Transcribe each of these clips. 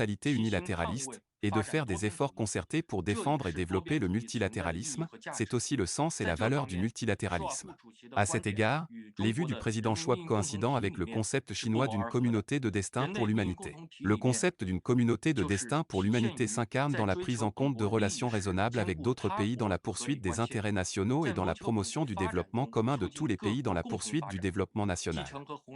mentalité unilatéraliste, et de faire des efforts concertés pour défendre et développer le multilatéralisme, c'est aussi le sens et la valeur du multilatéralisme. À cet égard, les vues du président Schwab coïncident avec le concept chinois d'une communauté de destin pour l'humanité. Le concept d'une communauté de destin pour l'humanité s'incarne dans la prise en compte de relations raisonnables avec d'autres pays dans la poursuite des intérêts nationaux et dans la promotion du développement commun de tous les pays dans la poursuite du développement national.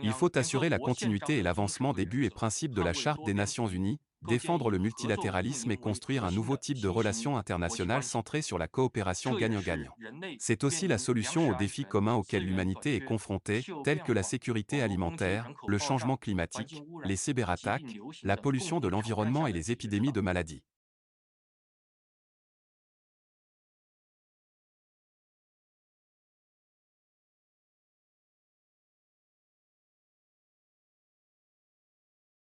Il faut assurer la continuité et l'avancement des buts et principes de la Charte des Nations Unies, défendre le multilatéralisme et construire un nouveau type de relations internationales centrées sur la coopération gagnant-gagnant. C'est aussi la solution aux défis communs auxquels l'humanité est confrontée, tels que la sécurité alimentaire, le changement climatique, les cyberattaques, la pollution de l'environnement et les épidémies de maladies.